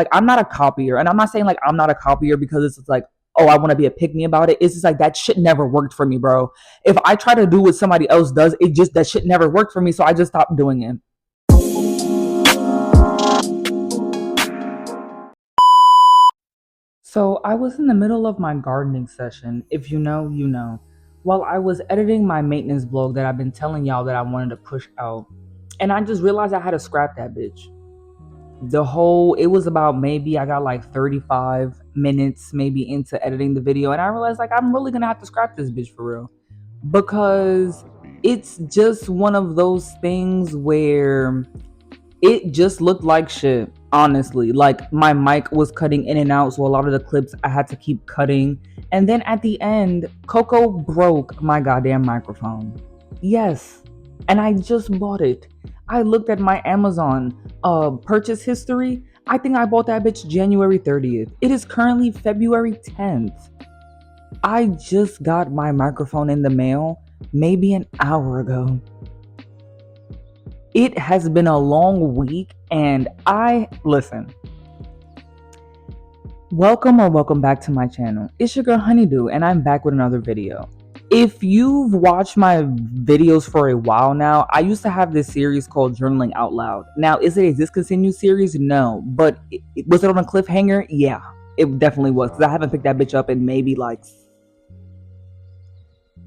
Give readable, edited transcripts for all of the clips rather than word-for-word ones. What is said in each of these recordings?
like, I'm not a copier, and I'm not saying like I'm not a copier because it's like, oh, I want to be a pick me about it. It's just like that shit never worked for me, bro. If I try to do what somebody else does, it just that shit never worked for me, so I just stopped doing it. So I was in the middle of my gardening session. If you know, you know. While I was editing my maintenance blog that I've been telling y'all that I wanted to push out, and I just realized I had to scrap that bitch. It was about, maybe I got like 35 minutes maybe into editing the video, and I realized like I'm really gonna have to scrap this bitch for real, because it's just one of those things where it just looked like shit, honestly. Like, my mic was cutting in and out, so a lot of the clips I had to keep cutting. And then at the end, Coco broke my goddamn microphone. Yes, and I just bought it. I looked at my Amazon purchase history. I think I bought that bitch January 30th. It is currently February 10th. I just got my microphone in the mail maybe an hour ago. It has been a long week, and listen. Welcome back to my channel. It's your girl Honeydewdiaries, and I'm back with another video. If you've watched my videos for a while now, I used to have this series called Journaling Out Loud. Now, is it a discontinued series? No. But was it on a cliffhanger? Yeah, it definitely was, because I haven't picked that bitch up in maybe like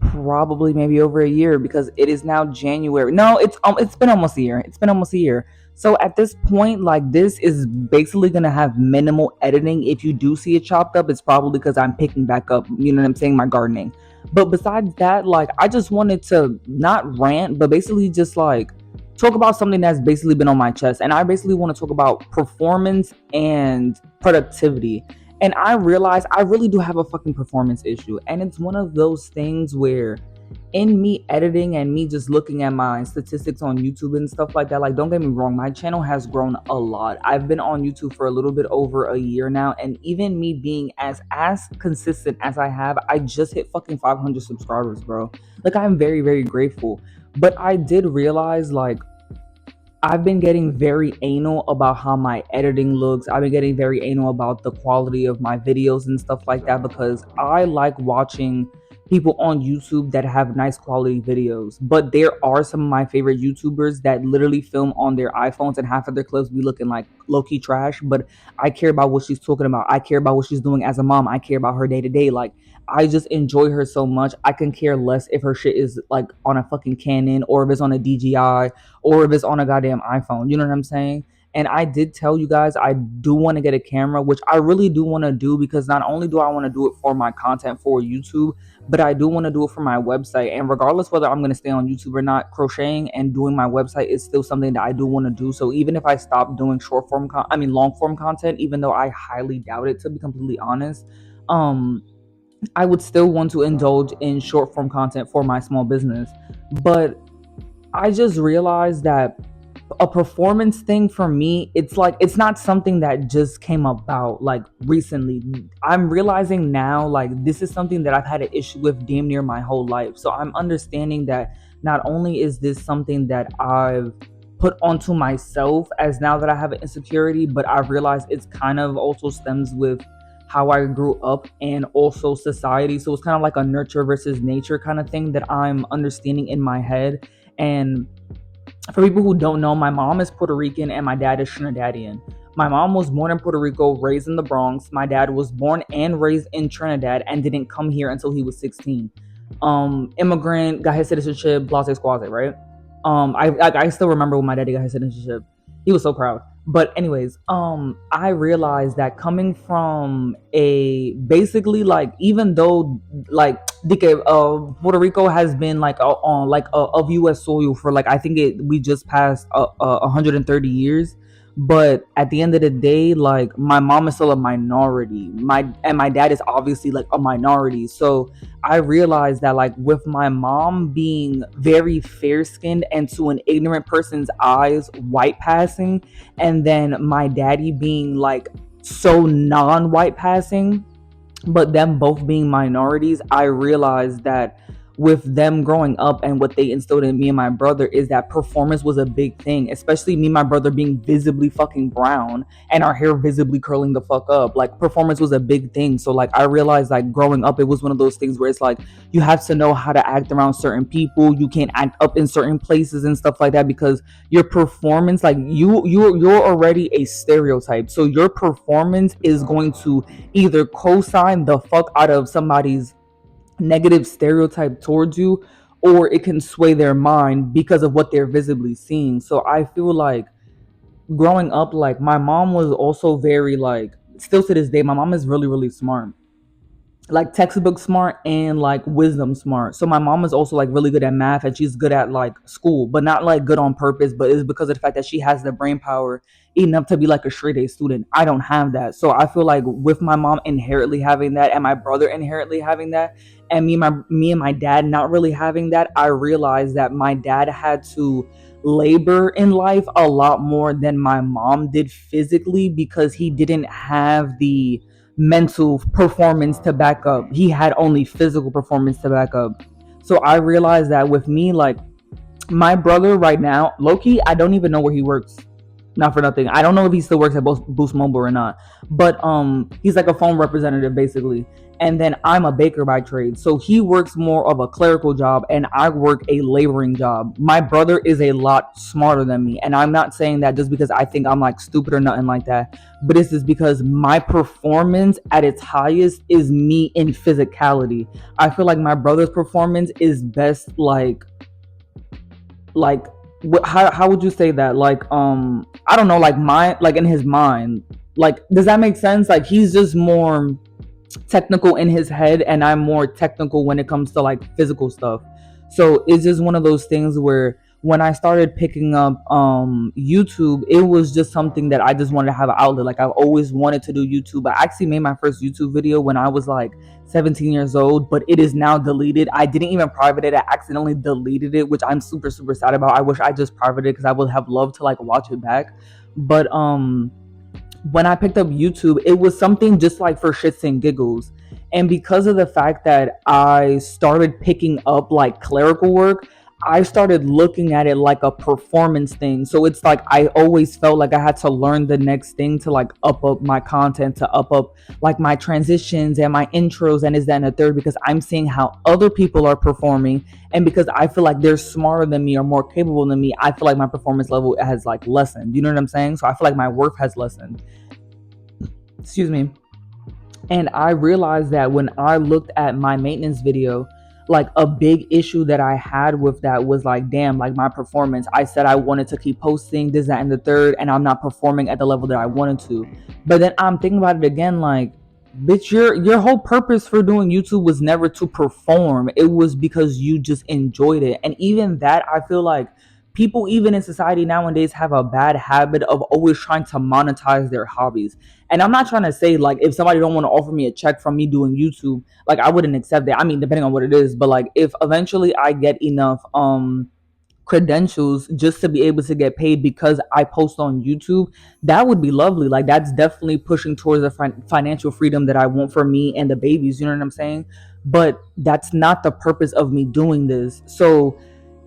probably maybe over a year, because it is now January. No, it's been almost a year. It's been almost a year. So at this point, like, this is basically gonna have minimal editing. If you do see it chopped up, it's probably because I'm picking back up, you know what I'm saying, my gardening. But besides that, like, I just wanted to not rant, but basically just like talk about something that's basically been on my chest. And I basically want to talk about performance and productivity. And I realize I really do have a fucking performance issue. And it's one of those things where, in me editing and me just looking at my statistics on YouTube and stuff like that, like, don't get me wrong, my channel has grown a lot. I've been on YouTube for a little bit over a year now. And even me being as consistent as I have, I just hit fucking 500 subscribers, bro. Like, I'm very, very grateful. But I did realize, like, I've been getting very anal about how my editing looks. I've been getting very anal about the quality of my videos and stuff like that, because I like watching people on YouTube that have nice quality videos. But there are some of my favorite YouTubers that literally film on their iPhones, and half of their clips be looking like low-key trash. But I care about what she's talking about. I care about what she's doing as a mom. I care about her day to day. Like, I just enjoy her so much. I can care less if her shit is like on a fucking Canon, or if it's on a DJI, or if it's on a goddamn iPhone. You know what I'm saying? And I did tell you guys I do want to get a camera, which I really do want to do, because not only do I want to do it for my content for YouTube, but I do want to do it for my website. And regardless whether I'm going to stay on YouTube or not, crocheting and doing my website is still something that I do want to do. So even if I stop doing long form content, even though I highly doubt it, to be completely honest, I would still want to indulge in short form content for my small business. But I just realized that a performance thing for me, it's like, it's not something that just came about like recently. I'm realizing now, like, this is something that I've had an issue with damn near my whole life. So I'm understanding that not only is this something that I've put onto myself, as now that I have an insecurity, but I've realized it's kind of also stems with how I grew up and also society. So it's kind of like a nurture versus nature kind of thing that I'm understanding in my head. And for people who don't know, my mom is Puerto Rican and my dad is Trinidadian. My mom was born in Puerto Rico, raised in the Bronx. My dad was born and raised in Trinidad and didn't come here until he was 16. Immigrant, got his citizenship, blase squaze, right? I still remember when my daddy got his citizenship. He was so proud. But anyways, I realized that coming from basically, like, even though like Puerto Rico has been like on like of U.S. soil for like, I think we just passed 130 years. But at the end of the day, like, my mom is still a minority. My dad is obviously like a minority. So I realized that, like, with my mom being very fair skinned and to an ignorant person's eyes white passing, and then my daddy being like so non-white passing, but them both being minorities, I realized that with them growing up and what they instilled in me and my brother is that performance was a big thing, especially me and my brother being visibly fucking brown and our hair visibly curling the fuck up. Like, performance was a big thing. So like I realized, like, growing up, it was one of those things where it's like you have to know how to act around certain people. You can't act up in certain places and stuff like that, because your performance, like, you're already a stereotype, so your performance is going to either co-sign the fuck out of somebody's negative stereotype towards you, or it can sway their mind because of what they're visibly seeing. So I feel like growing up, like, my mom was also very, like, still to this day, my mom is really, really smart, like textbook smart and like wisdom smart. So my mom is also like really good at math, and she's good at like school, but not like good on purpose, but it's because of the fact that she has the brain power enough to be like a straight A student. I don't have that. So I feel like with my mom inherently having that and my brother inherently having that, and me and my dad not really having that, I realized that my dad had to labor in life a lot more than my mom did physically, because he didn't have the mental performance to back up. He had only physical performance to back up. So I realized that with me, like, my brother right now, Loki, I don't even know where he works. Not for nothing, I don't know if he still works at Boost Mobile or not, but he's like a phone representative basically. And then I'm a baker by trade, so he works more of a clerical job and I work a laboring job. My brother is a lot smarter than me, and I'm not saying that just because I think I'm like stupid or nothing like that, but it's just because my performance at its highest is me in physicality. I feel like my brother's performance is best, like how would you say that, like, I don't know, like, my, like, in his mind, like, does that make sense? Like, he's just more technical in his head and I'm more technical when it comes to like physical stuff. So it's just one of those things where when I started picking up YouTube, it was just something that I just wanted to have an outlet. Like, I've always wanted to do YouTube. I actually made my first YouTube video when I was like 17 years old, but it is now deleted. I didn't even private it. I accidentally deleted it, which I'm super, super sad about. I wish I just privated it because I would have loved to like watch it back. But when I picked up YouTube, it was something just like for shits and giggles. And because of the fact that I started picking up like clerical work, I started looking at it like a performance thing. So it's like I always felt like I had to learn the next thing to like up my content, to up like my transitions and my intros and is that and a third, because I'm seeing how other people are performing, and because I feel like they're smarter than me or more capable than me, I feel like my performance level has like lessened. You know what I'm saying? So I feel like my worth has lessened. Excuse me. And I realized that when I looked at my maintenance video, like, a big issue that I had with that was like, damn, like, my performance. I said I wanted to keep posting this, that, and the third, and I'm not performing at the level that I wanted to. But then I'm thinking about it again, like, bitch, your whole purpose for doing YouTube was never to perform. It was because you just enjoyed it. And even that, I feel like people even in society nowadays have a bad habit of always trying to monetize their hobbies. And I'm not trying to say like if somebody don't want to offer me a check from me doing YouTube, like, I wouldn't accept that. I mean, depending on what it is, but like if eventually I get enough credentials just to be able to get paid because I post on YouTube, that would be lovely. Like, that's definitely pushing towards the financial freedom that I want for me and the babies, you know what I'm saying? But that's not the purpose of me doing this. So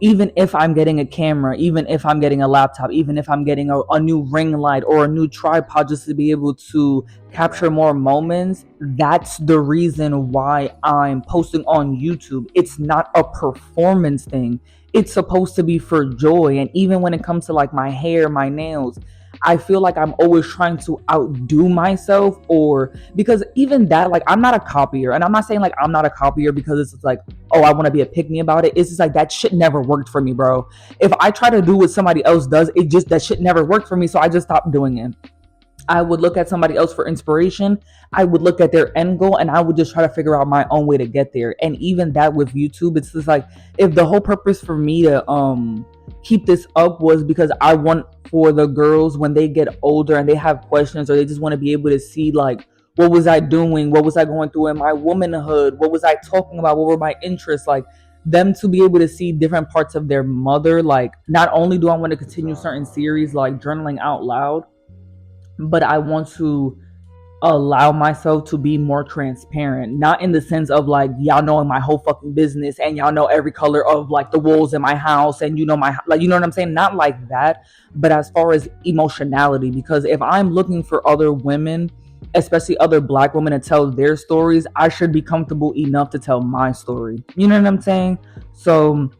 even if I'm getting a camera, even if I'm getting a laptop, even if I'm getting a new ring light or a new tripod just to be able to capture more moments, that's the reason why I'm posting on YouTube. It's not a performance thing. It's supposed to be for joy. And even when it comes to like my hair, my nails, I feel like I'm always trying to outdo myself, or because even that, like, I'm not a copier, and I'm not saying like I'm not a copier because it's like, oh, I want to be a pick me about it. It's just like that shit never worked for me, bro. If I try to do what somebody else does, it just, that shit never worked for me, so I just stopped doing it. I would look at somebody else for inspiration. I would look at their end goal and I would just try to figure out my own way to get there. And even that with YouTube, it's just like, if the whole purpose for me to keep this up was because I want for the girls when they get older and they have questions or they just want to be able to see like, what was I doing? What was I going through in my womanhood? What was I talking about? What were my interests? Like, them to be able to see different parts of their mother. Like, not only do I want to continue certain series like journaling out loud, but I want to allow myself to be more transparent, not in the sense of like y'all knowing my whole fucking business and y'all know every color of like the walls in my house and you know my, like, you know what I'm saying, not like that, but as far as emotionality. Because if I'm looking for other women, especially other Black women, to tell their stories, I should be comfortable enough to tell my story, you know what I'm saying? So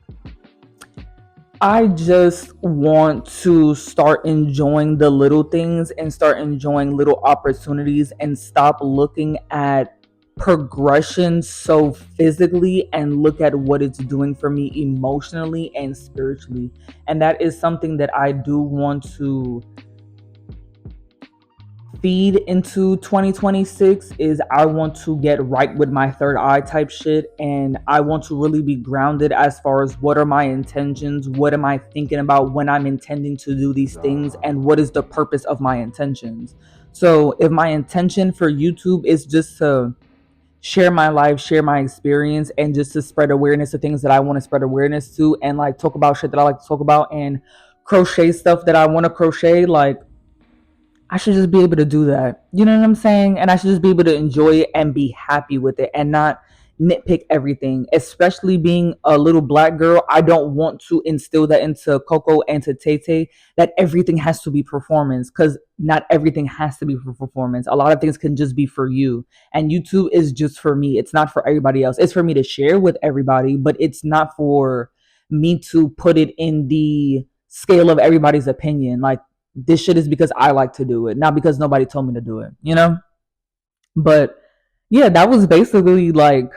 I just want to start enjoying the little things and start enjoying little opportunities and stop looking at progression so physically and look at what it's doing for me emotionally and spiritually. And that is something that I do want to feed into 2026. Is I want to get right with my third eye type shit, and I want to really be grounded as far as what are my intentions, what am I thinking about when I'm intending to do these things, and what is the purpose of my intentions. So if my intention for YouTube is just to share my life, share my experience, and just to spread awareness to things that I want to spread awareness to, and like talk about shit that I like to talk about, and crochet stuff that I want to crochet, like I should just be able to do that. You know what I'm saying? And I should just be able to enjoy it and be happy with it and not nitpick everything. Especially being a little Black girl, I don't want to instill that into Coco and to Tay that everything has to be performance, because not everything has to be for performance. A lot of things can just be for you. And YouTube is just for me. It's not for everybody else. It's for me to share with everybody, but it's not for me to put it in the scale of everybody's opinion. Like, this shit is because I like to do it, not because nobody told me to do it, you know? But yeah, that was basically like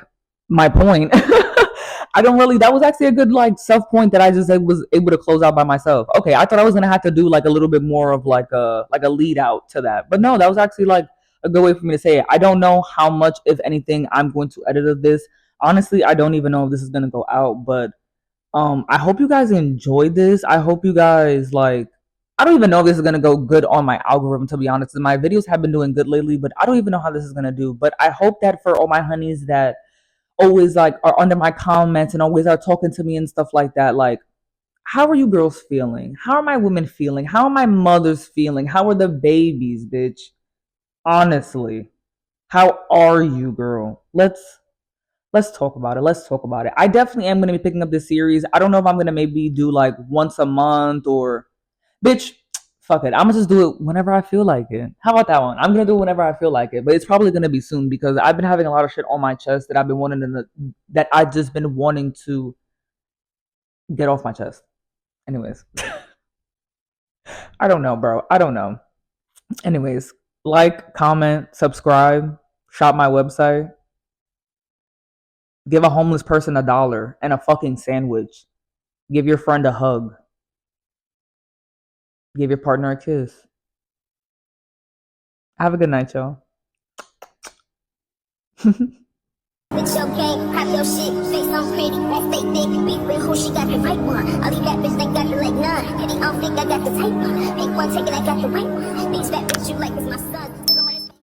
my point. That was actually a good like self point that I just was able to close out by myself. Okay, I thought I was gonna have to do like a little bit more of like a lead out to that. But no, that was actually like a good way for me to say it. I don't know how much, if anything, I'm going to edit of this. Honestly, I don't even know if this is gonna go out, but I hope you guys enjoyed this. I hope you guys like, I don't even know if this is gonna go good on my algorithm, to be honest. My videos have been doing good lately, but I don't even know how this is gonna do. But I hope that for all my honeys that always like are under my comments and always are talking to me and stuff like that, like, how are you girls feeling? How are my women feeling? How are my mothers feeling? How are the babies, bitch? Honestly, how are you, girl? Let's talk about it. Let's talk about it. I definitely am gonna be picking up this series. I don't know if I'm gonna maybe do like once a month or, bitch, fuck it. I'm gonna just do it whenever I feel like it. How about that one? I'm gonna do it whenever I feel like it, but it's probably gonna be soon because I've been having a lot of shit on my chest that I've been wanting that I've just been wanting to get off my chest. Anyways, I don't know, bro. I don't know. Anyways, like, comment, subscribe, shop my website, give a homeless person $1 and a fucking sandwich, give your friend a hug, give your partner a kiss. Have a good night, y'all. Bitch, your game, pop your shit, face on pretty, that stay thick, beef with who she got the right one. All these bad bitch, they got the leg none. Pity on think I got the tape on. Pick one, take it, I got the right one. These bad bitch, you like is my son.